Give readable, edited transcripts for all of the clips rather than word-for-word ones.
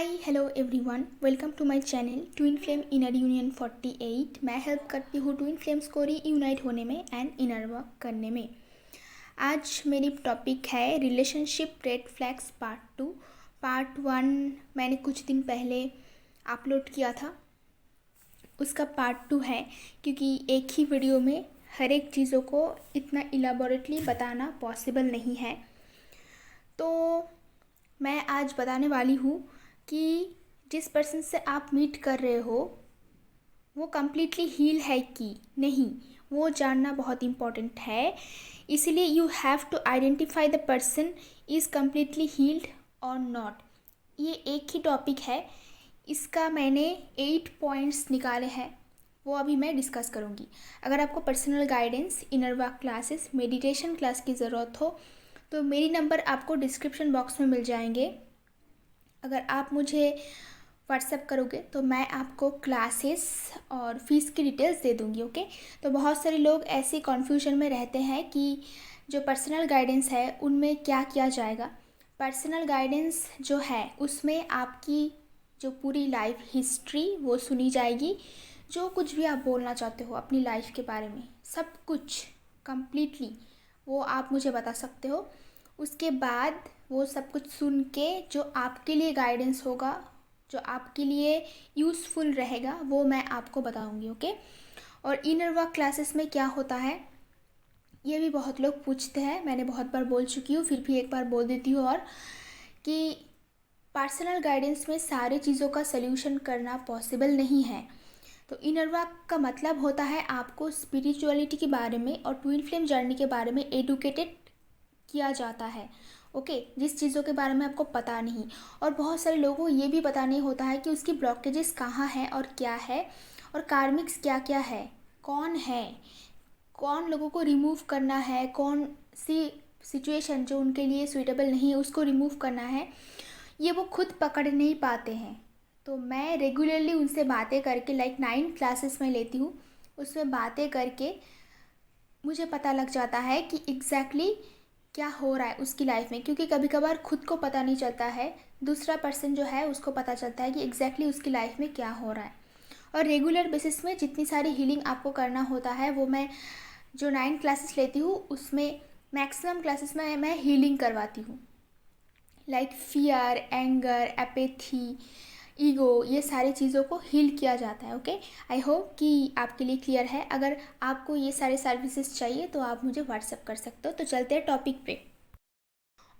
Hi hello everyone, welcome to my channel twin flame inner union 48। मैं help करती हूँ twin flames को reunite होने में एंड इनर वर्क करने में। आज मेरी टॉपिक है relationship red flags part 2। Part 1 मैंने कुछ दिन पहले अपलोड किया था, उसका पार्ट 2 है क्योंकि एक ही वीडियो में हर एक चीज़ों को इतना इलाबोरेटली बताना पॉसिबल नहीं है। तो मैं आज बताने वाली हूँ कि जिस पर्सन से आप मीट कर रहे हो वो कम्प्लीटली हील है कि नहीं, वो जानना बहुत इम्पॉर्टेंट है। इसीलिए you have to identify the person is completely healed और नॉट। ये एक ही टॉपिक है, इसका मैंने 8 पॉइंट्स निकाले हैं, वो अभी मैं डिस्कस करूँगी। अगर आपको personal guidance, inner work classes, meditation class की ज़रूरत हो तो मेरी नंबर आपको डिस्क्रिप्शन बॉक्स में मिल जाएंगे। अगर आप मुझे व्हाट्सएप करोगे तो मैं आपको क्लासेस और फीस की डिटेल्स दे दूँगी। ओके, तो बहुत सारे लोग ऐसे कन्फ्यूजन में रहते हैं कि जो पर्सनल गाइडेंस है उनमें क्या किया जाएगा। पर्सनल गाइडेंस जो है उसमें आपकी जो पूरी लाइफ हिस्ट्री वो सुनी जाएगी। जो कुछ भी आप बोलना चाहते हो अपनी लाइफ के बारे में, सब कुछ कंप्लीटली वो आप मुझे बता सकते हो। उसके बाद वो सब कुछ सुन के जो आपके लिए गाइडेंस होगा, जो आपके लिए यूज़फुल रहेगा, वो मैं आपको बताऊंगी। ओके, और इनर वर्क क्लासेस में क्या होता है ये भी बहुत लोग पूछते हैं। मैंने बहुत बार बोल चुकी हूँ, फिर भी एक बार बोल देती हूँ, और कि पर्सनल गाइडेंस में सारी चीज़ों का सल्यूशन करना पॉसिबल नहीं है। तो इनर वर्क का मतलब होता है आपको स्पिरिचुअलिटी के बारे में और ट्विन फ्लेम जर्नी के बारे में एडुकेटेड किया जाता है। ओके, जिस चीज़ों के बारे में आपको पता नहीं, और बहुत सारे लोगों को ये भी पता नहीं होता है कि उसकी ब्लॉकेजेस कहाँ हैं और क्या है, और कार्मिक्स क्या क्या है, कौन लोगों को रिमूव करना है, कौन सी सिचुएशन जो उनके लिए सूटेबल नहीं है उसको रिमूव करना है, ये वो खुद पकड़ नहीं पाते हैं। तो मैं रेगुलरली उनसे बातें करके, लाइक 9 क्लासेस में लेती हूँ, उसमें बातें करके मुझे पता लग जाता है कि एग्जैक्टली क्या हो रहा है उसकी लाइफ में। क्योंकि कभी कभार खुद को पता नहीं चलता है, दूसरा पर्सन जो है उसको पता चलता है कि एग्जैक्टली उसकी लाइफ में क्या हो रहा है। और रेगुलर बेसिस में जितनी सारी हीलिंग आपको करना होता है वो मैं जो 9 क्लासेस लेती हूँ उसमें मैक्सिमम क्लासेस में मैं हीलिंग करवाती हूँ। Like fear, anger, apathy, ego, ये सारी चीज़ों को हील किया जाता है। ओके, आई होप कि आपके लिए क्लियर है। अगर आपको ये सारे सर्विसेज चाहिए तो आप मुझे व्हाट्सएप कर सकते हो। तो चलते हैं टॉपिक पे।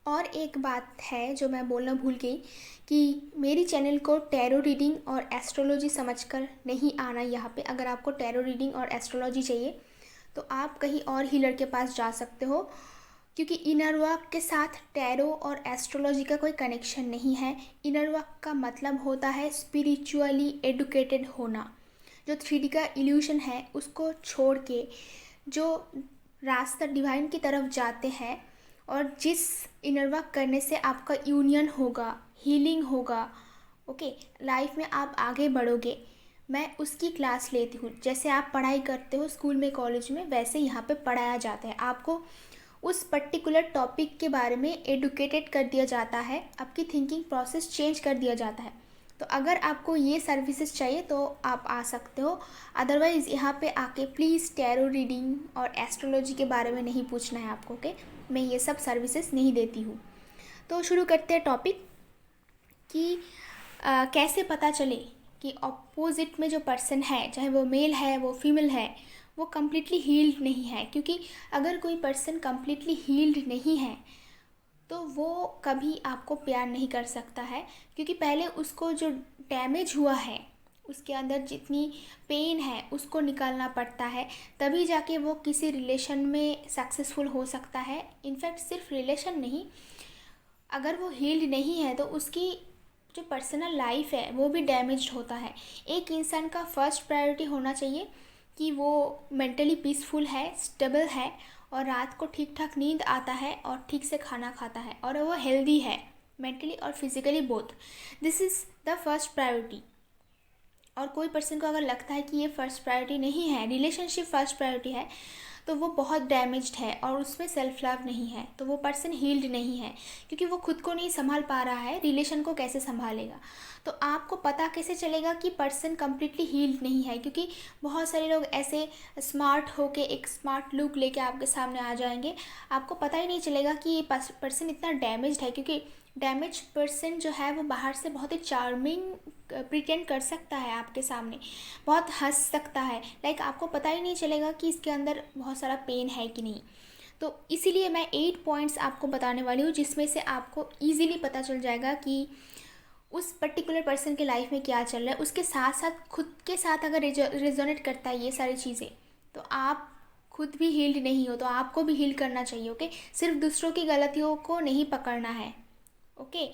और एक बात है जो मैं बोलना भूल गई कि मेरी चैनल को टैरो रीडिंग और एस्ट्रोलॉजी समझकर नहीं आना यहाँ पे। अगर आपको टैरो रीडिंग और एस्ट्रोलॉजी चाहिए तो आप कहीं और हीलर के पास जा सकते हो, क्योंकि इनर वर्क के साथ टैरो और एस्ट्रोलॉजी का कोई कनेक्शन नहीं है। इनर वर्क का मतलब होता है स्पिरिचुअली एडुकेटेड होना। जो 3D का इल्यूशन है उसको छोड़ के जो रास्ता डिवाइन की तरफ जाते हैं, और जिस इनर वर्क करने से आपका यूनियन होगा, हीलिंग होगा, ओके, लाइफ में आप आगे बढ़ोगे, मैं उसकी क्लास लेती हूँ। जैसे आप पढ़ाई करते हो स्कूल में, कॉलेज में, वैसे यहाँ पे पढ़ाया जाता है। आपको उस पर्टिकुलर टॉपिक के बारे में एडुकेटेड कर दिया जाता है, आपकी थिंकिंग प्रोसेस चेंज कर दिया जाता है। तो अगर आपको ये सर्विसेज चाहिए तो आप आ सकते हो। अदरवाइज़ यहाँ पे आके प्लीज़ टैरो रीडिंग और एस्ट्रोलॉजी के बारे में नहीं पूछना है आपको। ओके, मैं ये सब सर्विसेज नहीं देती हूँ। तो शुरू करते हैं टॉपिक कि कैसे पता चले कि अपोजिट में जो पर्सन है, चाहे वो मेल है वो फीमेल है, वो कम्प्लीटली हील्ड नहीं है। क्योंकि अगर कोई पर्सन कम्प्लीटली हील्ड नहीं है तो वो कभी आपको प्यार नहीं कर सकता है। क्योंकि पहले उसको जो डैमेज हुआ है, उसके अंदर जितनी पेन है उसको निकालना पड़ता है, तभी जाके वो किसी रिलेशन में सक्सेसफुल हो सकता है। इनफैक्ट सिर्फ रिलेशन नहीं, अगर वो हील्ड नहीं है तो उसकी जो पर्सनल लाइफ है वो भी डैमेज्ड होता है। एक इंसान का फर्स्ट प्रायोरिटी होना चाहिए कि वो मेंटली पीसफुल है, स्टेबल है, और रात को ठीक ठाक नींद आता है और ठीक से खाना खाता है, और वो हेल्दी है मेंटली और physically both. This is the first priority. और कोई पर्सन को अगर लगता है कि ये फर्स्ट प्रायोरिटी नहीं है, रिलेशनशिप फर्स्ट प्रायोरिटी है, तो वो बहुत डैमेज्ड है और उसमें सेल्फ लव नहीं है, तो वो पर्सन हील्ड नहीं है, क्योंकि वो खुद को नहीं संभाल पा रहा है, रिलेशन को कैसे संभालेगा। तो आपको पता कैसे चलेगा कि पर्सन कम्प्लीटली हील्ड नहीं है, क्योंकि बहुत सारे लोग ऐसे स्मार्ट होके एक स्मार्ट लुक लेके आपके सामने आ जाएंगे, आपको पता ही नहीं चलेगा कि ये पर्सन इतना डैमेज्ड है, क्योंकि डैमेज पर्सन जो है वो बाहर से बहुत ही चार्मिंग प्रिटेंड कर सकता है आपके सामने, बहुत हंस सकता है, लाइक आपको पता ही नहीं चलेगा कि इसके अंदर बहुत सारा पेन है कि नहीं। तो इसीलिए मैं 8 पॉइंट्स आपको बताने वाली हूँ, जिसमें से आपको ईजिली पता चल जाएगा कि उस पर्टिकुलर पर्सन के लाइफ में क्या चल रहा है। उसके साथ साथ खुद के साथ अगर रेजोनेट करता है ये सारी चीज़ें, तो आप खुद भी हील्ड नहीं हो, तो आपको भी हील करना चाहिए। ओके, सिर्फ दूसरों की गलतियों को नहीं पकड़ना है। ओके,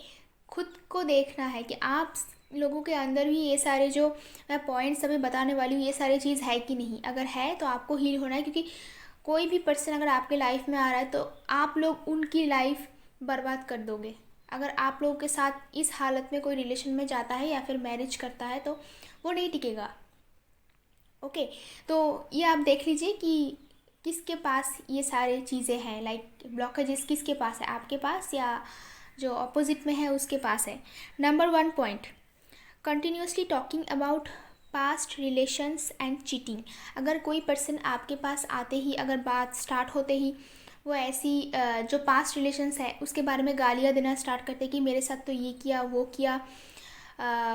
खुद को देखना है कि आप लोगों के अंदर भी ये सारे जो मैं पॉइंट्स अभी बताने वाली हूँ ये सारी चीज़ है कि नहीं। अगर है तो आपको हील होना है, क्योंकि कोई भी पर्सन अगर आपके लाइफ में आ रहा है तो आप लोग उनकी लाइफ बर्बाद कर दोगे। अगर आप लोगों के साथ इस हालत में कोई रिलेशन में जाता है या फिर मैरिज करता है तो वो नहीं टिकेगा। ओके, तो ये आप देख लीजिए कि किसके पास ये सारी चीज़ें हैं, लाइक ब्लॉकेजेस किसके पास है, आपके पास या जो अपोजिट में है उसके पास है। Number 1 point, continuously talking about past relations and cheating. अगर कोई पर्सन आपके पास आते ही, अगर बात स्टार्ट होते ही वो ऐसी जो पास्ट रिलेशंस है उसके बारे में गालियाँ देना स्टार्ट करते कि मेरे साथ तो ये किया वो किया,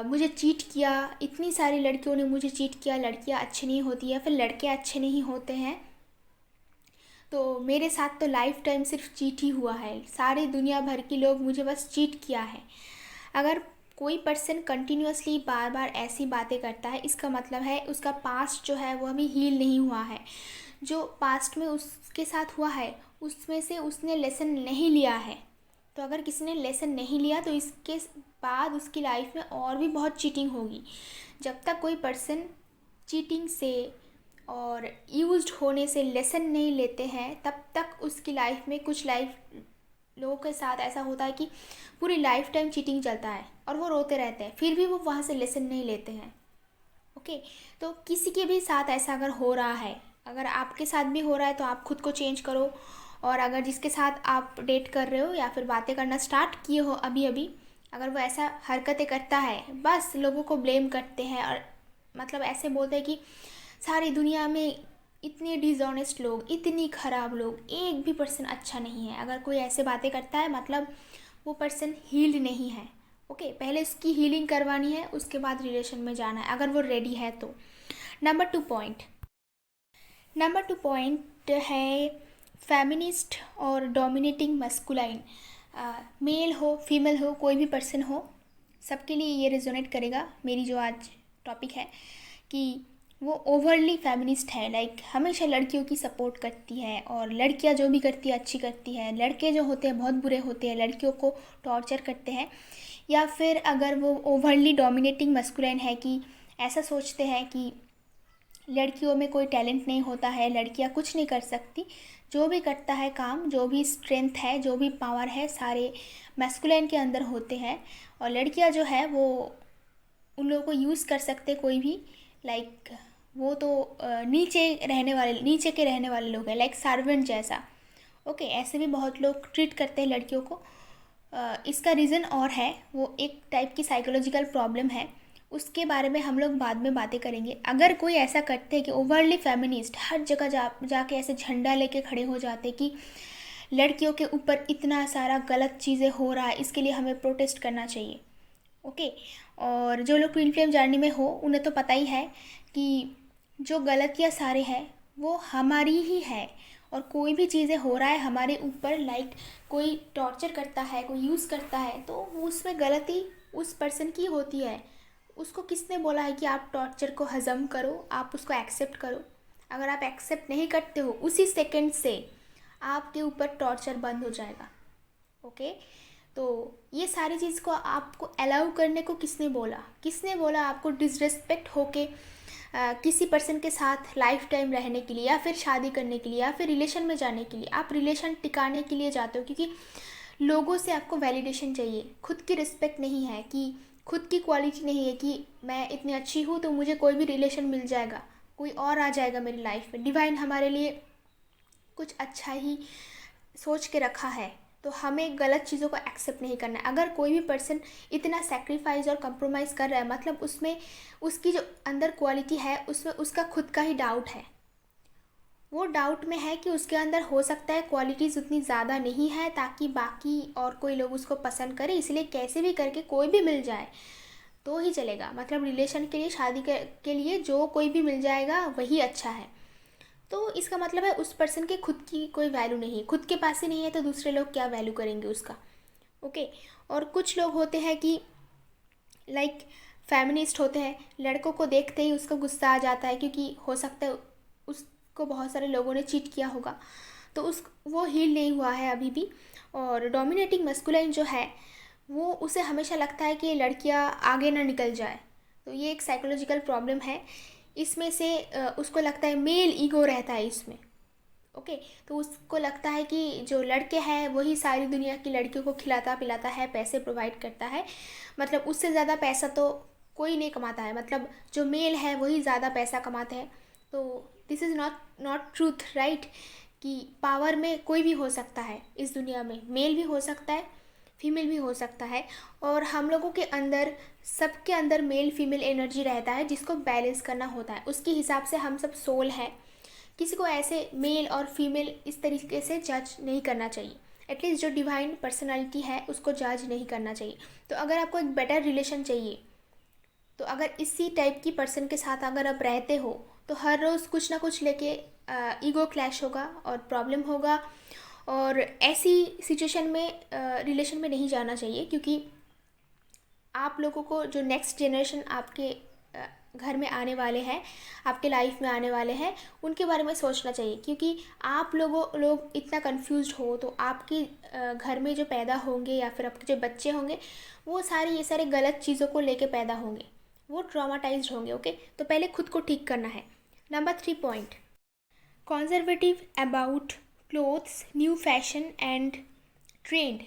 मुझे चीट किया, इतनी सारी लड़कियों ने मुझे चीट किया, लड़कियाँ अच्छी नहीं होती है, फिर लड़के अच्छे नहीं होते हैं, तो मेरे साथ तो लाइफ टाइम सिर्फ चीट ही हुआ है, सारी दुनिया भर की लोग मुझे बस चीट किया है। अगर कोई पर्सन कंटिन्यूसली बार बार ऐसी बातें करता है, इसका मतलब है उसका पास्ट जो है वो अभी हील नहीं हुआ है। जो पास्ट में उसके साथ हुआ है उसमें से उसने लेसन नहीं लिया है। तो अगर किसी ने लेसन नहीं लिया तो इसके बाद उसकी लाइफ में और भी बहुत चीटिंग होगी। जब तक कोई पर्सन चीटिंग से और यूज्ड होने से लेसन नहीं लेते हैं तब तक उसकी लाइफ में कुछ लाइफ लोगों के साथ ऐसा होता है कि पूरी लाइफ टाइम चीटिंग चलता है और वो रोते रहते हैं, फिर भी वो वहाँ से लेसन नहीं लेते हैं। ओके, तो किसी के भी साथ ऐसा अगर हो रहा है, अगर आपके साथ भी हो रहा है तो आप खुद को चेंज करो। और अगर जिसके साथ आप डेट कर रहे हो या फिर बातें करना स्टार्ट किए हो अभी अभी, अगर वो ऐसा हरकतें करता है, बस लोगों को ब्लेम करते हैं और मतलब ऐसे बोलते हैं कि सारी दुनिया में इतने डिसऑनेस्ट लोग, इतनी ख़राब लोग, एक भी पर्सन अच्छा नहीं है, अगर कोई ऐसे बातें करता है मतलब वो पर्सन हील्ड नहीं है। ओके, पहले उसकी हीलिंग करवानी है, उसके बाद रिलेशन में जाना है अगर वो रेडी है तो। नंबर 2 पॉइंट, नंबर 2 पॉइंट है फेमिनिस्ट और डोमिनेटिंग मस्कुलाइन। मेल हो फीमेल हो कोई भी पर्सन हो, सबके लिए ये रिजोनेट करेगा मेरी जो आज टॉपिक है, कि वो ओवरली फेमिनिस्ट है, लाइक हमेशा लड़कियों की सपोर्ट करती है और लड़कियां जो भी करती है अच्छी करती है, लड़के जो होते हैं बहुत बुरे होते हैं, लड़कियों को टॉर्चर करते हैं। या फिर अगर वो ओवरली डोमिनेटिंग मस्कुलाइन है कि ऐसा सोचते हैं कि लड़कियों में कोई टैलेंट नहीं होता है, लड़कियां कुछ नहीं कर सकती, जो भी करता है काम, जो भी स्ट्रेंथ है, जो भी पावर है, सारे मैस्कुलाइन के अंदर होते हैं। और लड़कियां जो है वो उन लोगों को यूज़ कर सकते कोई भी, लाइक वो तो नीचे के रहने वाले लोग हैं, लाइक सर्वेंट जैसा। ओके, ऐसे भी बहुत लोग ट्रीट करते हैं लड़कियों को। इसका रीज़न और है, वो एक टाइप की साइकोलॉजिकल प्रॉब्लम है, उसके बारे में हम लोग बाद में बातें करेंगे। अगर कोई ऐसा करते हैं कि ओवरली फेमिनिस्ट हर जगह जाके ऐसे झंडा लेके खड़े हो जाते कि लड़कियों के ऊपर इतना सारा गलत चीज़ें हो रहा है, इसके लिए हमें प्रोटेस्ट करना चाहिए। ओके, और जो लोग ट्विन फ्लेम जर्नी में हो उन्हें तो पता ही है कि जो गलतियाँ सारे हैं वो हमारी ही है, और कोई भी चीज़ें हो रहा है हमारे ऊपर, लाइक कोई टॉर्चर करता है, कोई यूज़ करता है, तो उसमें गलती उस पर्सन की होती है। उसको किसने बोला है कि आप टॉर्चर को हज़म करो, आप उसको एक्सेप्ट करो? अगर आप एक्सेप्ट नहीं करते हो उसी सेकंड से आपके ऊपर टॉर्चर बंद हो जाएगा। ओके, तो ये सारी चीज़ को आपको अलाउ करने को किसने बोला? किसने बोला आपको डिसरिस्पेक्ट होके किसी पर्सन के साथ लाइफ टाइम रहने के लिए, या फिर शादी करने के लिए, या फिर रिलेशन में जाने के लिए? आप रिलेशन टिकाने के लिए जाते हो क्योंकि लोगों से आपको वैलिडेशन चाहिए, खुद की रिस्पेक्ट नहीं है, कि खुद की क्वालिटी नहीं है कि मैं इतनी अच्छी हूँ तो मुझे कोई भी रिलेशन मिल जाएगा, कोई और आ जाएगा मेरी लाइफ में, डिवाइन हमारे लिए कुछ अच्छा ही सोच के रखा है, तो हमें गलत चीज़ों को एक्सेप्ट नहीं करना है। अगर कोई भी पर्सन इतना सेक्रीफाइस और कंप्रोमाइज़ कर रहा है, मतलब उसमें उसकी जो अंदर क्वालिटी है उसमें उसका खुद का ही डाउट है। वो डाउट में है कि उसके अंदर हो सकता है क्वालिटीज़ उतनी ज़्यादा नहीं है ताकि बाकी और कोई लोग उसको पसंद करे, इसलिए कैसे भी करके कोई भी मिल जाए तो ही चलेगा। मतलब रिलेशन के लिए, शादी के लिए जो कोई भी मिल जाएगा वही अच्छा है। तो इसका मतलब है उस पर्सन के खुद की कोई वैल्यू नहीं है। खुद के पास ही नहीं है तो दूसरे लोग क्या वैल्यू करेंगे उसका। ओके। और कुछ लोग होते हैं कि लाइक फेमिनिस्ट होते हैं, लड़कों को देखते ही उसको गुस्सा आ जाता है क्योंकि हो सकता है उसको बहुत सारे लोगों ने चीट किया होगा, तो वो हील नहीं हुआ है अभी भी। और डोमिनेटिंग मस्कुलाइन जो है वो उसे हमेशा लगता है कि लड़कियां आगे ना निकल जाए, तो ये एक साइकोलॉजिकल प्रॉब्लम है। इसमें से उसको लगता है मेल ईगो रहता है इसमें। ओके। तो उसको लगता है कि जो लड़के हैं वही सारी दुनिया की लड़कियों को खिलाता पिलाता है, पैसे प्रोवाइड करता है। मतलब उससे ज़्यादा पैसा तो कोई नहीं कमाता है, मतलब जो मेल है वही ज़्यादा पैसा कमाते हैं। तो this is not truth, right? कि पावर में कोई भी हो सकता है इस दुनिया में, मेल भी हो सकता है, फीमेल भी हो सकता है। और हम लोगों के अंदर, सबके अंदर मेल फीमेल एनर्जी रहता है जिसको बैलेंस करना होता है। उसके हिसाब से हम सब सोल हैं। किसी को ऐसे मेल और फीमेल इस तरीके से जज नहीं करना चाहिए। एटलीस्ट जो डिवाइन पर्सनालिटी है उसको जज नहीं करना चाहिए। तो अगर आपको एक बेटर रिलेशन चाहिए, तो अगर इसी टाइप की पर्सन के साथ अगर आप रहते हो तो हर रोज़ कुछ ना कुछ लेके ईगो क्लैश होगा और प्रॉब्लम होगा। और ऐसी सिचुएशन में रिलेशन में नहीं जाना चाहिए, क्योंकि आप लोगों को जो नेक्स्ट जनरेशन आपके घर में आने वाले हैं, आपके लाइफ में आने वाले हैं, उनके बारे में सोचना चाहिए। क्योंकि आप लोग इतना कंफ्यूज्ड हो तो आपके घर में जो पैदा होंगे या फिर आपके जो बच्चे होंगे वो ये सारे गलत चीज़ों को लेके पैदा होंगे, वो ट्रॉमाटाइज्ड होंगे। ओके। तो पहले खुद को ठीक करना है। Number 3 point, conservative about clothes, new fashion and trend.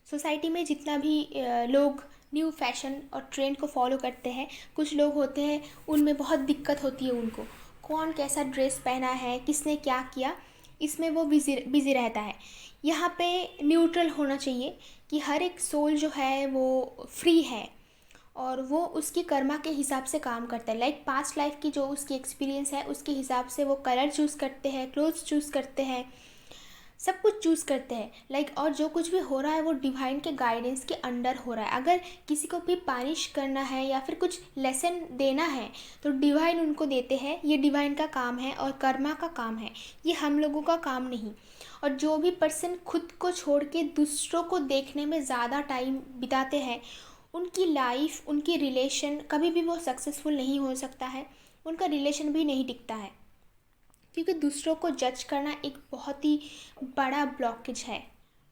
Society में जितना भी लोग न्यू फैशन और ट्रेंड को फॉलो करते हैं, कुछ लोग होते हैं उनमें बहुत दिक्कत होती है उनको, कौन कैसा ड्रेस पहना है, किसने क्या किया, इसमें वो बिज़ी रहता है। यहाँ पे न्यूट्रल होना चाहिए कि हर एक सोल जो है वो फ्री है और वो उसकी कर्मा के हिसाब से काम करता है। लाइक पास्ट लाइफ की जो उसकी एक्सपीरियंस है उसके हिसाब से वो कलर चूज़ करते हैं, क्लोथ्स चूज़ करते हैं, सब कुछ चूज़ करते हैं। लाइक और जो कुछ भी हो रहा है वो डिवाइन के गाइडेंस के अंडर हो रहा है। अगर किसी को भी पानिश करना है या फिर कुछ लेसन देना है तो डिवाइन उनको देते हैं, ये डिवाइन का काम है और कर्मा का काम है, ये हम लोगों का काम नहीं। और जो भी पर्सन खुद को छोड़ के दूसरों को देखने में ज़्यादा टाइम बिताते हैं, उनकी लाइफ, उनकी रिलेशन कभी भी वो सक्सेसफुल नहीं हो सकता है, उनका रिलेशन भी नहीं टिकता है। क्योंकि दूसरों को जज करना एक बहुत ही बड़ा ब्लॉकेज है।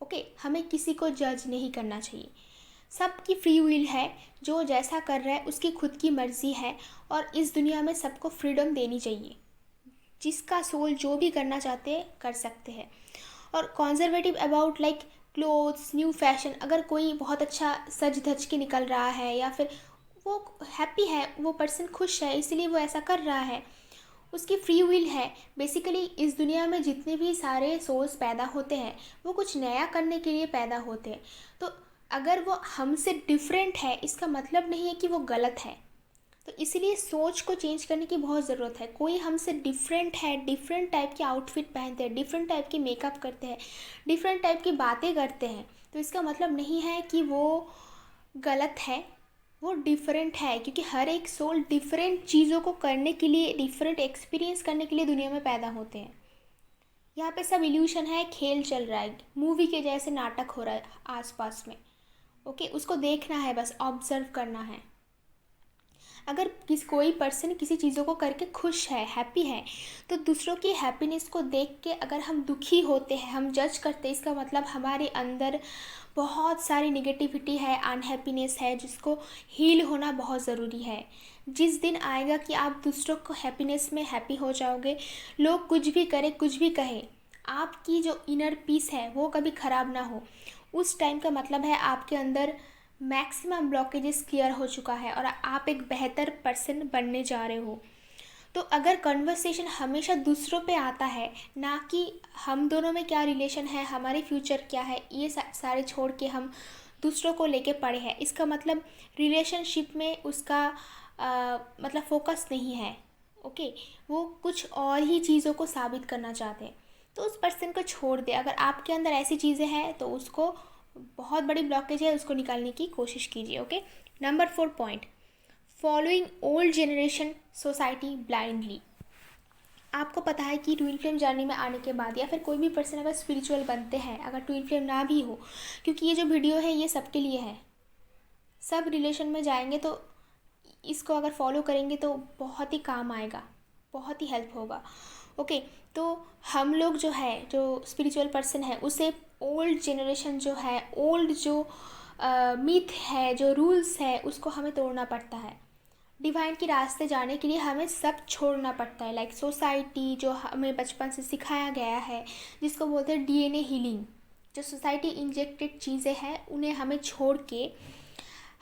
ओके। हमें किसी को जज नहीं करना चाहिए। सबकी फ्री विल है, जो जैसा कर रहा है उसकी खुद की मर्ज़ी है। और इस दुनिया में सबको फ्रीडम देनी चाहिए, जिसका सोल जो भी करना चाहते हैं कर सकते हैं। और conservative about like clothes, new fashion, अगर कोई बहुत अच्छा सज धज के निकल रहा है या फिर वो हैप्पी है, वो पर्सन खुश है इसलिए वो ऐसा कर रहा है, उसकी फ्री विल है। बेसिकली इस दुनिया में जितने भी सारे सोल्स पैदा होते हैं वो कुछ नया करने के लिए पैदा होते हैं। तो अगर वो हमसे डिफरेंट है इसका मतलब नहीं है कि वो गलत है। तो इसीलिए सोच को चेंज करने की बहुत ज़रूरत है। कोई हमसे डिफरेंट है, डिफरेंट टाइप के आउटफिट पहनते हैं, डिफरेंट टाइप की मेकअप करते हैं, डिफरेंट टाइप की बातें करते हैं, तो इसका मतलब नहीं है कि वो गलत है, वो डिफरेंट है। क्योंकि हर एक सोल डिफरेंट चीज़ों को करने के लिए, डिफरेंट एक्सपीरियंस करने के लिए दुनिया में पैदा होते हैं। यहाँ पे सब इल्यूशन है, खेल चल रहा है, मूवी के जैसे नाटक हो रहा है आसपास में। ओके। उसको देखना है, बस ऑब्जर्व करना है। अगर कोई पर्सन किसी चीज़ों को करके खुश है, हैप्पी है, तो दूसरों की हैप्पीनेस को देख के अगर हम दुखी होते हैं, हम जज करते हैं, इसका मतलब हमारे अंदर बहुत सारी निगेटिविटी है, अनहैप्पीनेस है, जिसको हील होना बहुत ज़रूरी है। जिस दिन आएगा कि आप दूसरों को हैप्पीनेस में हैप्पी हो जाओगे, लोग कुछ भी करें, कुछ भी कहें, आपकी जो इनर पीस है वो कभी ख़राब ना हो, उस टाइम का मतलब है आपके अंदर मैक्सिमम ब्लॉकेजेस क्लियर हो चुका है और आप एक बेहतर पर्सन बनने जा रहे हो। तो अगर कन्वर्सेशन हमेशा दूसरों पे आता है, ना कि हम दोनों में क्या रिलेशन है, हमारे फ्यूचर क्या है, ये सारे छोड़ के हम दूसरों को लेके पड़े हैं, इसका मतलब रिलेशनशिप में उसका मतलब फोकस नहीं है। ओके, वो कुछ और ही चीज़ों को साबित करना चाहते हैं, तो उस पर्सन को छोड़ दे। अगर आपके अंदर ऐसी चीज़ें हैं तो उसको, बहुत बड़ी ब्लॉकेज है, उसको निकालने की कोशिश कीजिए। Okay, number 4 point, following old generation society blindly. आपको पता है कि ट्विन फ्लेम जर्नी में आने के बाद या फिर कोई भी पर्सन अगर स्पिरिचुअल बनते हैं, अगर ट्विन फ्लेम ना भी हो, क्योंकि ये जो वीडियो है ये सबके लिए है, सब रिलेशन में जाएंगे तो इसको अगर फॉलो करेंगे तो बहुत ही काम आएगा, बहुत ही हेल्प होगा। ओके, तो हम लोग जो है, जो स्पिरिचुअल पर्सन है, उसे ओल्ड जनरेशन जो है, ओल्ड जो मिथ है, जो रूल्स है, उसको हमें तोड़ना पड़ता है। डिवाइन के रास्ते जाने के लिए हमें सब छोड़ना पड़ता है, लाइक सोसाइटी जो हमें बचपन से सिखाया गया है, जिसको बोलते हैं डीएनए हीलिंग, जो सोसाइटी इंजेक्टेड चीज़ें हैं उन्हें हमें छोड़ के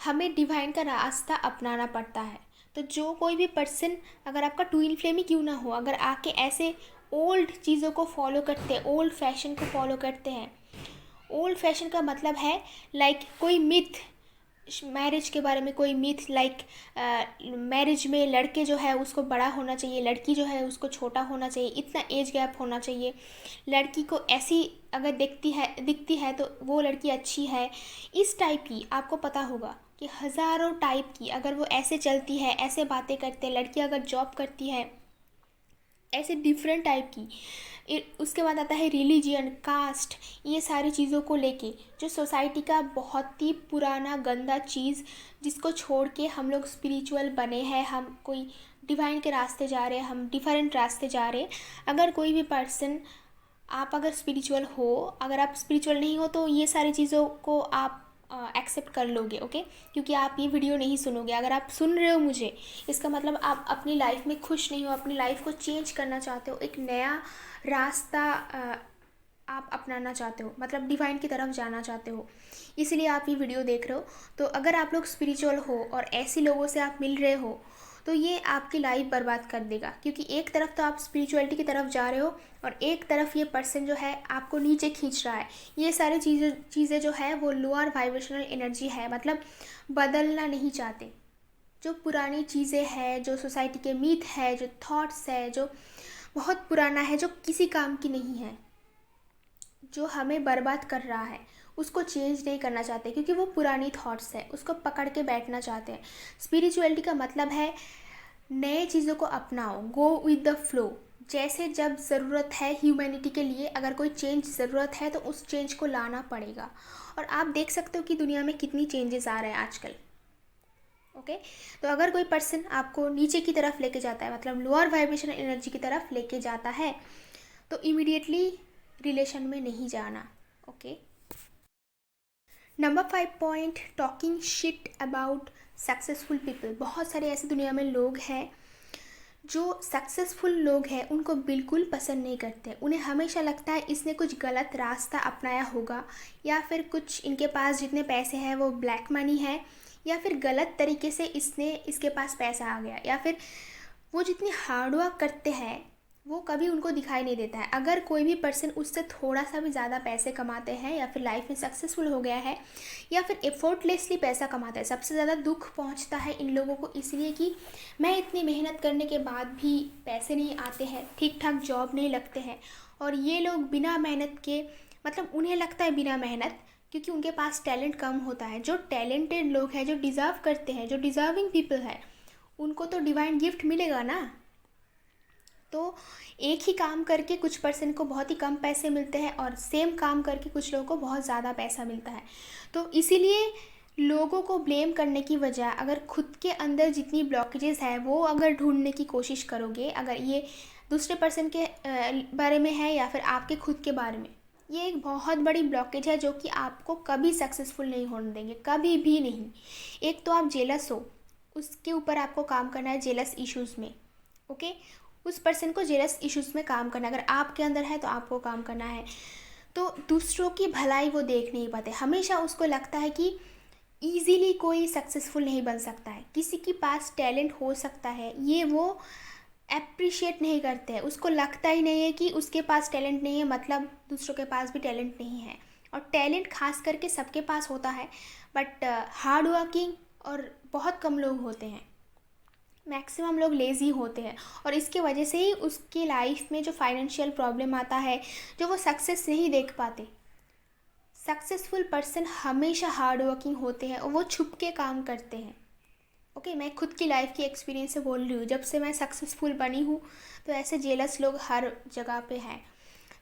हमें डिवाइन का रास्ता अपनाना पड़ता है। तो जो कोई भी पर्सन, अगर आपका ट्विन फ्लेम ही क्यों ना हो, अगर आके ऐसे ओल्ड चीज़ों को फॉलो करते हैं, ओल्ड फैशन को फॉलो करते हैं, ओल्ड फैशन का मतलब है लाइक कोई मिथ, मैरिज के बारे में कोई मिथ, लाइक मैरिज में लड़के जो है उसको बड़ा होना चाहिए, लड़की जो है उसको छोटा होना चाहिए, इतना एज गैप होना चाहिए, लड़की को ऐसी अगर दिखती है तो वो लड़की अच्छी है, इस टाइप की। आपको पता होगा कि हज़ारों टाइप की, अगर वो ऐसे चलती है, ऐसे बातें करते हैं, लड़की अगर जॉब करती है, ऐसे डिफरेंट टाइप की। उसके बाद आता है रिलीजियन, कास्ट, ये सारी चीज़ों को लेके जो सोसाइटी का बहुत ही पुराना गंदा चीज़, जिसको छोड़ के हम लोग स्पिरिचुअल बने हैं, हम कोई डिवाइन के रास्ते जा रहे हैं, हम डिफरेंट रास्ते जा रहे हैं। अगर कोई भी पर्सन, आप अगर स्पिरिचुअल हो, अगर आप स्पिरिचुअल नहीं हो तो ये सारी चीज़ों को आप एक्सेप्ट कर लोगे। ओके, क्योंकि आप ये वीडियो नहीं सुनोगे। अगर आप सुन रहे हो मुझे, इसका मतलब आप अपनी लाइफ में खुश नहीं हो, अपनी लाइफ को चेंज करना चाहते हो, एक नया रास्ता आप अपनाना चाहते हो, मतलब डिवाइन की तरफ जाना चाहते हो, इसलिए आप ये वीडियो देख रहे हो। तो अगर आप लोग स्पिरिचुअल हो और ऐसे लोगों से आप मिल रहे हो तो ये आपकी लाइफ बर्बाद कर देगा, क्योंकि एक तरफ तो आप स्पिरिचुअलिटी की तरफ जा रहे हो और एक तरफ ये पर्सन जो है आपको नीचे खींच रहा है। ये सारी चीज़ें जो है वो लोअर वाइब्रेशनल एनर्जी है, मतलब बदलना नहीं चाहते। जो पुरानी चीज़ें हैं, जो सोसाइटी के मीथ है, जो थॉट्स है, जो बहुत पुराना है, जो किसी काम की नहीं है, जो हमें बर्बाद कर रहा है, उसको चेंज नहीं करना चाहते, क्योंकि वो पुरानी थॉट्स है, उसको पकड़ के बैठना चाहते हैं। स्पिरिचुअलिटी का मतलब है नए चीज़ों को अपनाओ, गो विद द फ्लो। जैसे जब ज़रूरत है ह्यूमैनिटी के लिए, अगर कोई चेंज ज़रूरत है तो उस चेंज को लाना पड़ेगा। और आप देख सकते हो कि दुनिया में कितनी चेंजेस आ रहे हैं आजकल। ओके, तो अगर कोई पर्सन आपको नीचे की तरफ लेके जाता है, मतलब लोअर वाइब्रेशन एनर्जी की तरफ लेके जाता है, तो इमीडिएटली रिलेशन में नहीं जाना। Okay, number 5 point, talking shit about successful people. बहुत सारे ऐसे दुनिया में लोग हैं जो सक्सेसफुल लोग हैं, उनको बिल्कुल पसंद नहीं करते। उन्हें हमेशा लगता है इसने कुछ गलत रास्ता अपनाया होगा, या फिर कुछ इनके पास जितने पैसे हैं वो ब्लैक मनी है, या फिर गलत तरीके से इसके पास पैसा आ गया, या फिर वो जितनी हार्डवर्क करते हैं वो कभी उनको दिखाई नहीं देता है। अगर कोई भी पर्सन उससे थोड़ा सा भी ज़्यादा पैसे कमाते हैं, या फिर लाइफ में सक्सेसफुल हो गया है, या फिर एफर्टलेसली पैसा कमाता है, सबसे ज़्यादा दुख पहुंचता है इन लोगों को, इसलिए कि मैं इतनी मेहनत करने के बाद भी पैसे नहीं आते हैं, ठीक ठाक जॉब नहीं लगते हैं। और ये लोग बिना मेहनत के, मतलब उन्हें लगता है बिना मेहनत, क्योंकि उनके पास टैलेंट कम होता है। जो टैलेंटेड लोग हैं, जो डिज़र्व करते हैं, जो डिज़र्विंग पीपल है, उनको तो डिवाइन गिफ्ट मिलेगा ना। तो एक ही काम करके कुछ पर्सन को बहुत ही कम पैसे मिलते हैं, और सेम काम करके कुछ लोगों को बहुत ज़्यादा पैसा मिलता है। तो इसीलिए लोगों को ब्लेम करने की बजाय, अगर खुद के अंदर जितनी ब्लॉकेजेस है वो अगर ढूंढने की कोशिश करोगे, अगर ये दूसरे पर्सन के बारे में है या फिर आपके खुद के बारे में, ये एक बहुत बड़ी ब्लॉकेज है जो कि आपको कभी सक्सेसफुल नहीं होने देंगे, कभी भी नहीं। एक तो आप जेलस हो, उसके ऊपर आपको काम करना है, जेलस इश्यूज़ में। ओके, उस पर्सन को जेलस इश्यूज़ में काम करना, अगर आपके अंदर है तो आपको काम करना है। तो दूसरों की भलाई वो देख नहीं पाते, हमेशा उसको लगता है कि ईज़िली कोई सक्सेसफुल नहीं बन सकता है, किसी के पास टैलेंट हो सकता है, ये वो एप्रिशिएट नहीं करते हैं, उसको लगता ही नहीं है कि उसके पास टैलेंट नहीं है, मतलब दूसरों के पास भी टैलेंट नहीं है। और टैलेंट खास करके सबके पास होता है, बट हार्ड वर्किंग और बहुत कम लोग होते हैं। मैक्सिमम लोग लेज़ी होते हैं और इसके वजह से ही उसकी लाइफ में जो फाइनेंशियल प्रॉब्लम आता है, जो वो सक्सेस नहीं देख पाते। सक्सेसफुल पर्सन हमेशा हार्ड वर्किंग होते हैं और वो छुप के काम करते हैं। ओके, मैं खुद की लाइफ की एक्सपीरियंस से बोल रही हूँ। जब से मैं सक्सेसफुल बनी हूँ तो ऐसे जेलस लोग हर जगह पे हैं।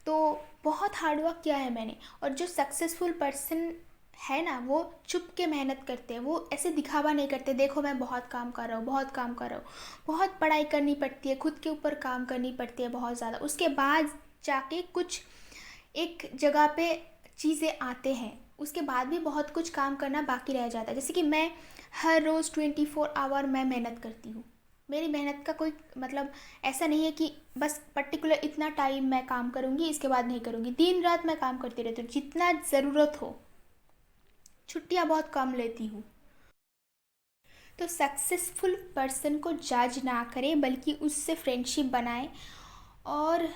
तो बहुत हार्ड वर्क किया है मैंने। और जो सक्सेसफुल पर्सन है ना, वो चुप के मेहनत करते हैं, वो ऐसे दिखावा नहीं करते, देखो मैं बहुत काम कर रहा हूँ, बहुत काम कर रहा हूँ। बहुत पढ़ाई करनी पड़ती है, खुद के ऊपर काम करनी पड़ती है बहुत ज़्यादा, उसके बाद जाके कुछ एक जगह पे चीज़ें आते हैं। उसके बाद भी बहुत कुछ काम करना बाकी रह जाता है। जैसे कि मैं हर रोज़ 24 आवर मैं मेहनत करती हूँ। मेरी मेहनत का कोई मतलब ऐसा नहीं है कि बस पर्टिकुलर इतना टाइम मैं काम करूँगी, इसके बाद नहीं करूँगी। दिन रात मैं काम करती रहती हूँ, जितना ज़रूरत हो। छुट्टियाँ बहुत कम लेती हूँ। तो सक्सेसफुल पर्सन को जज ना करें, बल्कि उससे फ्रेंडशिप बनाएं और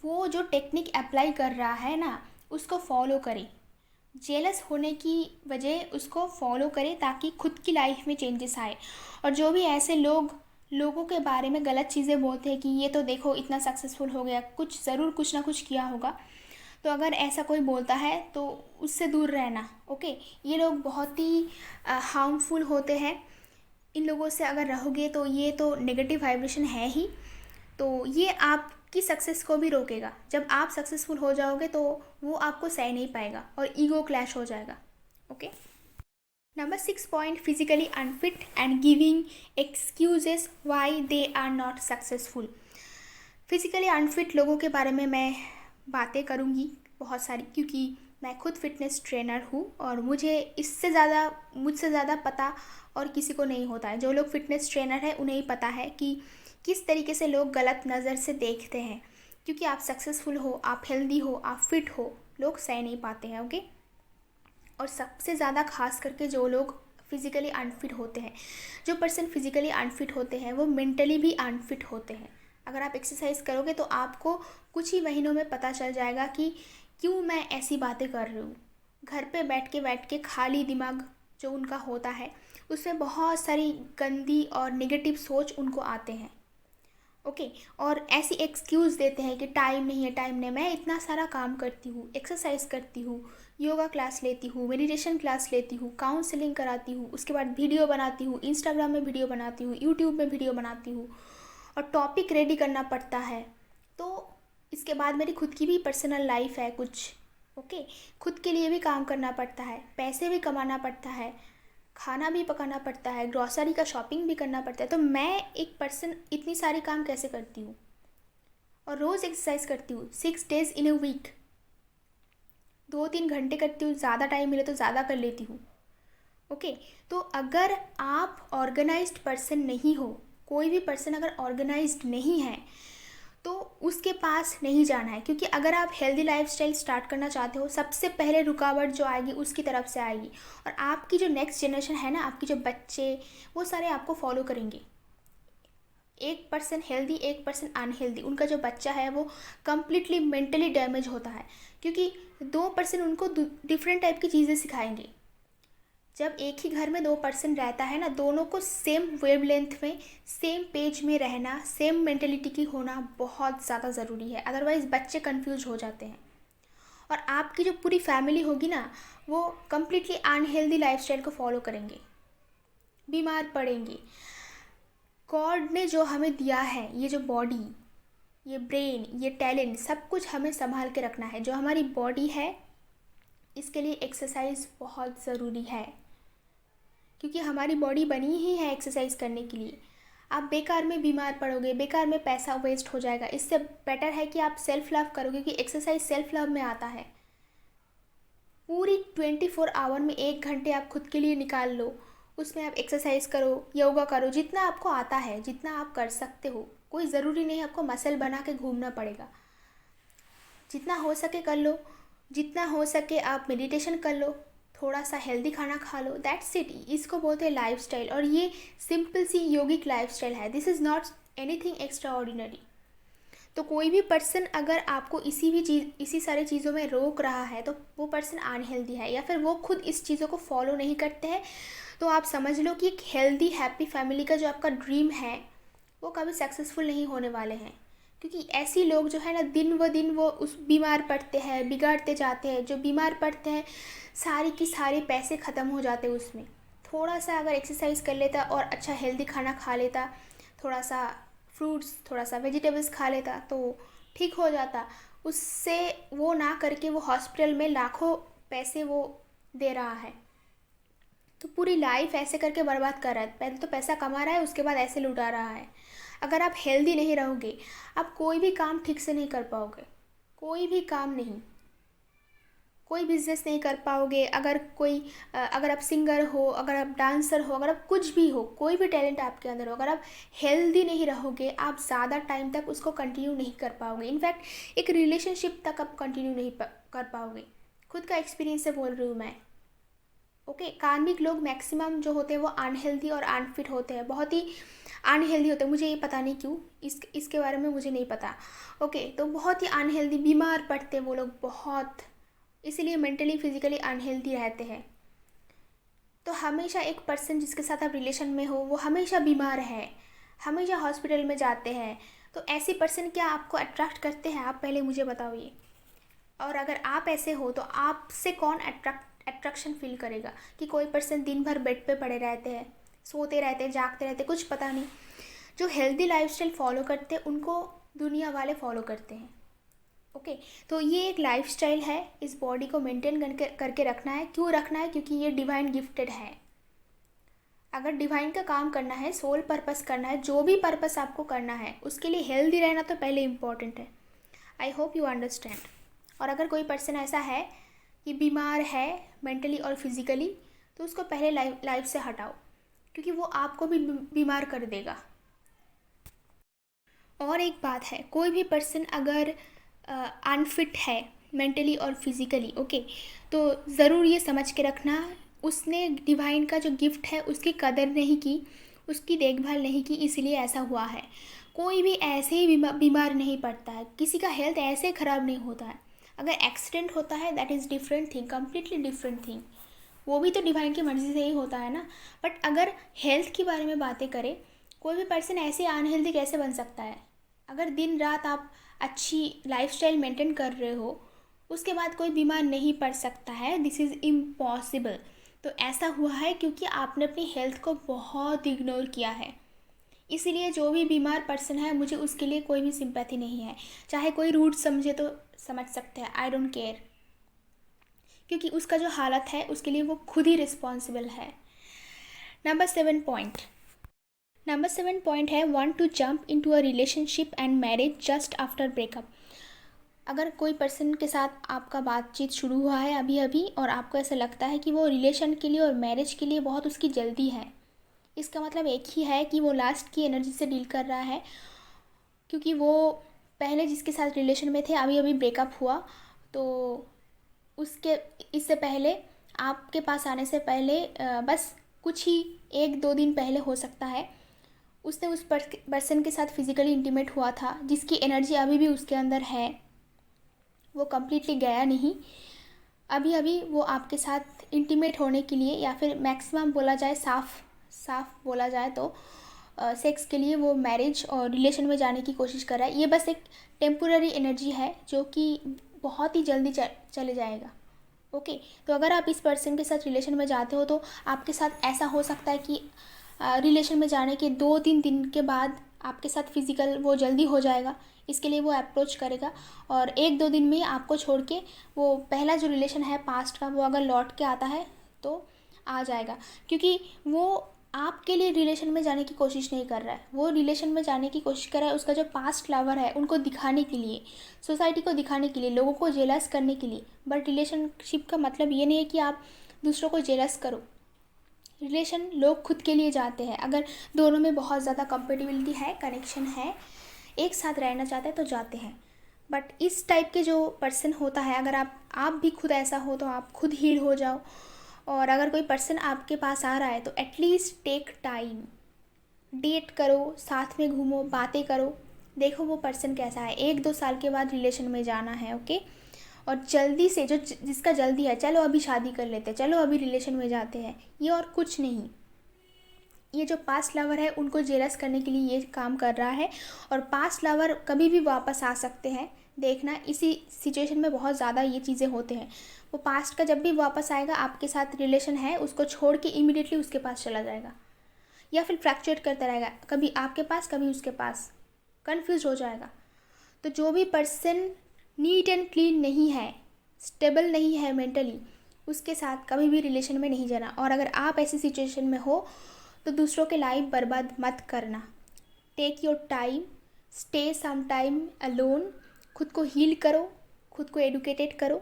वो जो टेक्निक अप्लाई कर रहा है ना, उसको फॉलो करें। जेलस होने की वजह उसको फॉलो करें ताकि खुद की लाइफ में चेंजेस आए। और जो भी ऐसे लोगों के बारे में गलत चीज़ें बोलते हैं कि ये तो देखो इतना सक्सेसफुल हो गया, कुछ ज़रूर कुछ ना कुछ किया होगा। तो अगर ऐसा कोई बोलता है तो उससे दूर रहना। ओके, ये लोग बहुत ही हार्मफुल होते हैं। इन लोगों से अगर रहोगे तो ये तो नेगेटिव वाइब्रेशन है ही। तो ये आपकी सक्सेस को भी रोकेगा। जब आप सक्सेसफुल हो जाओगे तो वो आपको सह नहीं पाएगा और ईगो क्लैश हो जाएगा। Okay, number 6 point, physically unfit and giving excuses why they are not successful. Physically unfit लोगों के बारे में मैं बातें करूँगी बहुत सारी, क्योंकि मैं खुद फिटनेस ट्रेनर हूँ और मुझसे ज़्यादा पता और किसी को नहीं होता है। जो लोग फिटनेस ट्रेनर हैं उन्हें ही पता है कि किस तरीके से लोग गलत नज़र से देखते हैं। क्योंकि आप सक्सेसफुल हो, आप हेल्दी हो, आप फिट हो, लोग सह नहीं पाते हैं। ओके, और सबसे ज़्यादा खास करके जो लोग फिज़िकली अनफिट होते हैं, जो पर्सन फिज़िकली अनफिट होते हैं वो मेंटली भी अनफिट होते हैं। अगर आप एक्सरसाइज करोगे तो आपको कुछ ही महीनों में पता चल जाएगा कि क्यों मैं ऐसी बातें कर रही हूँ। घर पे बैठ के खाली दिमाग जो उनका होता है, उसमें बहुत सारी गंदी और नेगेटिव सोच उनको आते हैं। ओके, और ऐसी एक्सक्यूज़ देते हैं कि टाइम नहीं है, टाइम नहीं। मैं इतना सारा काम करती हूँ, एक्सरसाइज करती हूँ, योगा क्लास लेती हूँ, मेडिटेशन क्लास लेती हूँ, काउंसलिंग कराती हूँ, उसके बाद वीडियो बनाती हूँ, इंस्टाग्राम में वीडियो बनाती हूँ, यूट्यूब में वीडियो बनाती हूँ, और टॉपिक रेडी करना पड़ता है। तो इसके बाद मेरी खुद की भी पर्सनल लाइफ है कुछ। ओके, खुद के लिए भी काम करना पड़ता है, पैसे भी कमाना पड़ता है, खाना भी पकाना पड़ता है, ग्रॉसरी का शॉपिंग भी करना पड़ता है। तो मैं एक पर्सन इतनी सारी काम कैसे करती हूँ? और रोज़ एक्सरसाइज करती हूँ 6 डेज़ इन अ वीक, 2-3 घंटे करती हूँ, ज़्यादा टाइम मिले तो ज़्यादा कर लेती हूँ। ओके, तो अगर आप ऑर्गेनाइज्ड पर्सन नहीं हो, कोई भी पर्सन अगर ऑर्गेनाइज्ड नहीं है तो उसके पास नहीं जाना है। क्योंकि अगर आप हेल्दी लाइफस्टाइल स्टार्ट करना चाहते हो, सबसे पहले रुकावट जो आएगी उसकी तरफ से आएगी। और आपकी जो नेक्स्ट जनरेशन है ना, आपके जो बच्चे, वो सारे आपको फॉलो करेंगे। एक पर्सन हेल्दी, एक पर्सन अनहेल्दी, उनका जो बच्चा है वो कम्प्लीटली मेंटली डैमेज होता है। क्योंकि 2 पर्सन उनको डिफरेंट टाइप की चीज़ें सिखाएंगे। जब एक ही घर में 2 पर्सन रहता है ना, दोनों को सेम वेवलेंथ में, सेम पेज में रहना, सेम मेंटेलिटी की होना बहुत ज़्यादा ज़रूरी है। अदरवाइज़ बच्चे कंफ्यूज हो जाते हैं और आपकी जो पूरी फैमिली होगी ना, वो कम्प्लीटली अनहेल्दी लाइफस्टाइल को फॉलो करेंगे, बीमार पड़ेंगे। गॉड ने जो हमें दिया है, ये जो बॉडी, ये ब्रेन, ये टैलेंट, सब कुछ हमें संभाल के रखना है। जो हमारी बॉडी है, इसके लिए एक्सरसाइज बहुत ज़रूरी है। क्योंकि हमारी बॉडी बनी ही है एक्सरसाइज करने के लिए। आप बेकार में बीमार पड़ोगे, बेकार में पैसा वेस्ट हो जाएगा। इससे बेटर है कि आप सेल्फ लव करो, क्योंकि एक्सरसाइज सेल्फ लव में आता है। पूरी 24 आवर में 1 घंटे आप खुद के लिए निकाल लो, उसमें आप एक्सरसाइज करो, योगा करो, जितना आपको आता है, जितना आप कर सकते हो। कोई ज़रूरी नहीं आपको मसल बना के घूमना पड़ेगा। जितना हो सके कर लो, जितना हो सके आप मेडिटेशन कर लो, थोड़ा सा हेल्दी खाना खा लो, दैट्स इट। इसको बोलते हैं लाइफस्टाइल। और ये सिंपल सी योगिक लाइफस्टाइल है। This is not anything extra ordinary. तो कोई भी पर्सन अगर आपको इसी सारी चीज़ों में रोक रहा है तो वो पर्सन अनहेल्दी है, या फिर वो खुद इस चीज़ों को फॉलो नहीं करते हैं। तो आप समझ लो कि एक हेल्दी हैप्पी फैमिली का जो आपका ड्रीम है वो कभी सक्सेसफुल नहीं होने वाले हैं, क्योंकि ऐसी लोग जो है ना दिन व दिन वो उस बीमार पड़ते हैं, बिगाड़ते जाते हैं। जो बीमार पड़ते हैं सारी की सारी पैसे ख़त्म हो जाते हैं उसमें। थोड़ा सा अगर एक्सरसाइज कर लेता और अच्छा हेल्दी खाना खा लेता, थोड़ा सा फ्रूट्स, थोड़ा सा वेजिटेबल्स खा लेता तो ठीक हो जाता। उससे वो ना करके वो हॉस्पिटल में लाखों पैसे वो दे रहा है, तो पूरी लाइफ ऐसे करके बर्बाद कर रहा है। पहले तो पैसा कमा रहा है, उसके बाद ऐसे लुटा रहा है। अगर आप हेल्दी नहीं रहोगे आप कोई भी काम ठीक से नहीं कर पाओगे, कोई भी काम नहीं, कोई बिजनेस नहीं कर पाओगे। अगर आप सिंगर हो, अगर आप डांसर हो, अगर आप कुछ भी हो, कोई भी टैलेंट आपके अंदर हो, अगर आप हेल्दी नहीं रहोगे आप ज़्यादा टाइम तक उसको कंटिन्यू नहीं कर पाओगे। इनफैक्ट एक रिलेशनशिप तक आप कंटिन्यू नहीं कर पाओगे। खुद का एक्सपीरियंस से बोल रही हूँ मैं। ओके, कार्मिक लोग मैक्सिमम जो होते हैं वो अनहेल्दी और अनफिट होते हैं, बहुत ही अनहेल्दी होते हैं। मुझे ये पता नहीं क्यों, इसके बारे में मुझे नहीं पता। ओके, तो बहुत ही अनहेल्दी, बीमार पड़ते हैं वो लोग बहुत, इसीलिए मेंटली फिजिकली अनहेल्दी रहते हैं। तो हमेशा एक पर्सन जिसके साथ आप रिलेशन में हो वो हमेशा बीमार है, हमेशा हॉस्पिटल में जाते हैं, तो ऐसे पर्सन क्या आपको अट्रैक्ट करते हैं? आप पहले मुझे बताओ ये। और अगर आप ऐसे हो तो आपसे कौन अट्रैक्शन फील करेगा? कि कोई पर्सन दिन भर बेड पे पड़े रहते हैं, सोते रहते हैं, जागते रहते हैं, कुछ पता नहीं। जो हेल्दी लाइफस्टाइल फॉलो करते हैं उनको दुनिया वाले फॉलो करते हैं। ओके, तो ये एक लाइफस्टाइल है, इस बॉडी को मेंटेन करके रखना है। क्यों रखना है? क्योंकि ये डिवाइन गिफ्टेड है। अगर डिवाइन का काम करना है, सोल पर्पस करना है, जो भी पर्पस आपको करना है, उसके लिए हेल्दी रहना तो पहले इम्पॉर्टेंट है। I hope you understand. और अगर कोई पर्सन ऐसा है कि बीमार है मेंटली और फिजिकली, तो उसको पहले लाइफ से हटाओ, क्योंकि वो आपको भी बीमार कर देगा। और एक बात है, कोई भी पर्सन अगर अनफिट है मेंटली और फिज़िकली, ओके, तो ज़रूर ये समझ के रखना उसने डिवाइन का जो गिफ्ट है उसकी कदर नहीं की, उसकी देखभाल नहीं की, इसलिए ऐसा हुआ है। कोई भी ऐसे ही बीमार नहीं पड़ता है, किसी का हेल्थ ऐसे ख़राब नहीं होता है। अगर एक्सीडेंट होता है that is different thing, completely different thing, वो भी तो डिवाइन की मर्ज़ी से ही होता है ना। बट अगर हेल्थ के बारे में बातें करें, कोई भी पर्सन ऐसे अनहेल्दी कैसे बन सकता है? अगर दिन रात आप अच्छी लाइफस्टाइल मेंटेन कर रहे हो, उसके बाद कोई बीमार नहीं पड़ सकता है, दिस इज़ इम्पॉसिबल। तो ऐसा हुआ है क्योंकि आपने अपनी हेल्थ को बहुत इग्नोर किया है। इसीलिए जो भी बीमार पर्सन है, मुझे उसके लिए कोई भी सिंपैथी नहीं है। चाहे कोई रूड समझे तो समझ सकते हैं, आई डोंट केयर, क्योंकि उसका जो हालत है उसके लिए वो खुद ही रिस्पॉन्सिबल है। नंबर 7 पॉइंट है, want to jump into a relationship and marriage just after breakup. अगर कोई पर्सन के साथ आपका बातचीत शुरू हुआ है अभी अभी और आपको ऐसा लगता है कि वो रिलेशन के लिए और मैरिज के लिए बहुत उसकी जल्दी है, इसका मतलब एक ही है कि वो लास्ट की एनर्जी से डील कर रहा है, क्योंकि वो पहले जिसके साथ रिलेशन में थे अभी अभी ब्रेकअप हुआ, तो इससे पहले आपके पास आने से पहले बस कुछ ही 1-2 दिन पहले हो सकता है उसने उस पर्सन के साथ फिज़िकली इंटीमेट हुआ था, जिसकी एनर्जी अभी भी उसके अंदर है, वो कम्प्लीटली गया नहीं। अभी अभी वो आपके साथ इंटीमेट होने के लिए, या फिर मैक्सिमम बोला जाए, साफ बोला जाए तो सेक्स के लिए वो मैरिज और रिलेशन में जाने की कोशिश कर रहा है। ये बस एक टेम्पोररी एनर्जी है जो कि बहुत ही जल्दी चले जाएगा। ओके, तो अगर आप इस पर्सन के साथ रिलेशन में जाते हो तो आपके साथ ऐसा हो सकता है कि रिलेशन में जाने के 2-3 दिन के बाद आपके साथ फिज़िकल वो जल्दी हो जाएगा, इसके लिए वो अप्रोच करेगा। और 1-2 दिन में आपको छोड़ के वो पहला जो रिलेशन है पास्ट का, वो अगर लौट के आता है तो आ जाएगा, क्योंकि वो आपके लिए रिलेशन में जाने की कोशिश नहीं कर रहा है, वो रिलेशन में जाने की कोशिश कर रहा है उसका जो पास्ट लवर है उनको दिखाने के लिए, सोसाइटी को दिखाने के लिए, लोगों को जेलस करने के लिए। बट रिलेशनशिप का मतलब ये नहीं है कि आप दूसरों को जेलस करो। रिलेशन लोग खुद के लिए जाते हैं, अगर दोनों में बहुत ज़्यादा कंपेटिबिलिटी है, कनेक्शन है, एक साथ रहना चाहते हैं तो जाते हैं। बट इस टाइप के जो पर्सन होता है, अगर आप भी खुद ऐसा हो तो आप खुद हील हो जाओ। और अगर कोई पर्सन आपके पास आ रहा है तो एटलीस्ट टेक टाइम, डेट करो, साथ में घूमो, बातें करो, देखो वो पर्सन कैसा है। 1-2 साल के बाद रिलेशन में जाना है, ओके। और जल्दी से जिसका जल्दी है, चलो अभी शादी कर लेते हैं, चलो अभी रिलेशन में जाते हैं, ये और कुछ नहीं। ये जो पास्ट लवर है उनको जेलस करने के लिए ये काम कर रहा है। और पास्ट लवर कभी भी वापस आ सकते हैं, देखना इसी सिचुएशन में बहुत ज़्यादा ये चीज़ें होते हैं। वो पास्ट का जब भी वापस आएगा, आपके साथ रिलेशन है उसको छोड़ के इमीडिएटली उसके पास चला जाएगा, या फिर फ्रैक्चुएट करता रहेगा, कभी आपके पास कभी उसके पास, कन्फ्यूज हो जाएगा। तो जो भी पर्सन नीट एंड क्लीन नहीं है, स्टेबल नहीं है मेंटली, उसके साथ कभी भी रिलेशन में नहीं जाना। और अगर आप ऐसी सिचुएशन में हो तो दूसरों के लाइफ बर्बाद मत करना। Take your time, stay some time alone, खुद को हील करो, खुद को एडुकेटेड करो,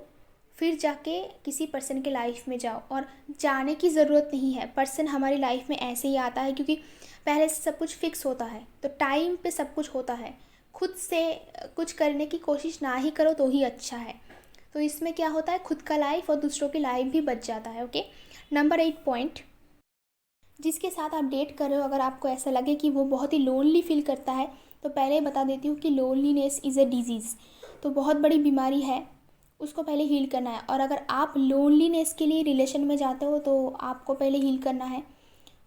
फिर जाके किसी पर्सन के लाइफ में जाओ। और जाने की ज़रूरत नहीं है, पर्सन हमारी लाइफ में ऐसे ही आता है क्योंकि पहले से सब कुछ फिक्स होता है, तो टाइम पे सब कुछ होता है। खुद से कुछ करने की कोशिश ना ही करो तो ही अच्छा है। तो इसमें क्या होता है, खुद का लाइफ और दूसरों की लाइफ भी बच जाता है, ओके। नंबर 8 पॉइंट, जिसके साथ आप डेट कर रहे हो, अगर आपको ऐसा लगे कि वो बहुत ही लोनली फील करता है, तो पहले बता देती हूँ कि लोनलीनेस इज़ अ डिजीज़, तो बहुत बड़ी बीमारी है, उसको पहले हील करना है। और अगर आप लोनलीनेस के लिए रिलेशन में जाते हो तो आपको पहले हील करना है,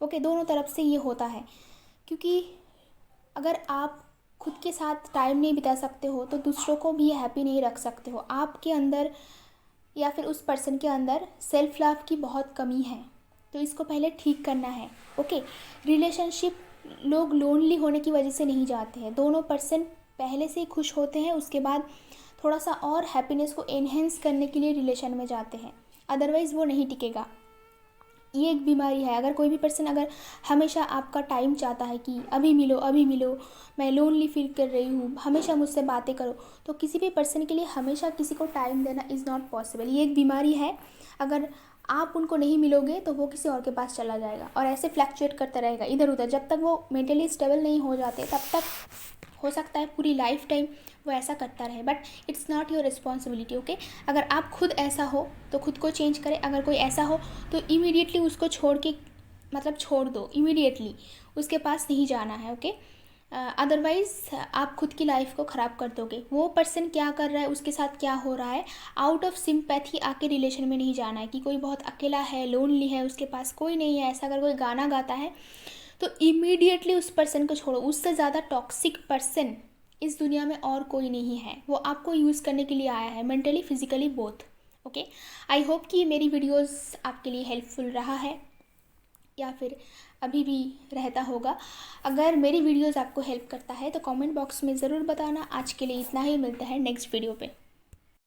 ओके। दोनों तरफ से ये होता है, क्योंकि अगर आप खुद के साथ टाइम नहीं बिता सकते हो तो दूसरों को भी हैप्पी नहीं रख सकते हो। आपके अंदर या फिर उस पर्सन के अंदर सेल्फ लव की बहुत कमी है, तो इसको पहले ठीक करना है, ओके। रिलेशनशिप लोग लोनली होने की वजह से नहीं जाते हैं, दोनों पर्सन पहले से ही खुश होते हैं, उसके बाद थोड़ा सा और हैप्पीनेस को एनहेंस करने के लिए रिलेशन में जाते हैं, अदरवाइज़ वो नहीं टिकेगा। ये एक बीमारी है। अगर कोई भी पर्सन अगर हमेशा आपका टाइम चाहता है कि अभी मिलो अभी मिलो, मैं लोनली फील कर रही हूँ, हमेशा मुझसे बातें करो, तो किसी भी पर्सन के लिए हमेशा किसी को टाइम देना इज़ नॉट पॉसिबल। ये एक बीमारी है। अगर आप उनको नहीं मिलोगे तो वो किसी और के पास चला जाएगा और ऐसे फ्लैक्चुएट करता रहेगा इधर उधर, जब तक वो मेंटली स्टेबल नहीं हो जाते तब तक हो सकता है पूरी लाइफ टाइम वो ऐसा करता रहे। But it's not your responsibility, okay. अगर आप खुद ऐसा हो तो खुद को चेंज करें, अगर कोई ऐसा हो तो इमीडिएटली उसको छोड़ के, मतलब छोड़ दो, इमीडिएटली उसके पास नहीं जाना है, ओके। अदरवाइज़ आप खुद की लाइफ को ख़राब कर दोगे। वो पर्सन क्या कर रहा है, उसके साथ क्या हो रहा है, आउट ऑफ सिंपैथी आके रिलेशन में नहीं जाना है। कि कोई बहुत अकेला है, लोनली है, उसके पास कोई नहीं है, ऐसा अगर कोई गाना गाता है तो इमीडिएटली उस पर्सन को छोड़ो। उससे ज़्यादा टॉक्सिक पर्सन इस दुनिया में और कोई नहीं है। वो आपको यूज़ करने के लिए आया है, mentally physically both, okay. I hope कि मेरी वीडियोस आपके लिए हेल्पफुल रहा है या फिर अभी भी रहता होगा। अगर मेरी वीडियोस आपको हेल्प करता है तो कमेंट बॉक्स में ज़रूर बताना। आज के लिए इतना ही, मिलता है नेक्स्ट वीडियो पे।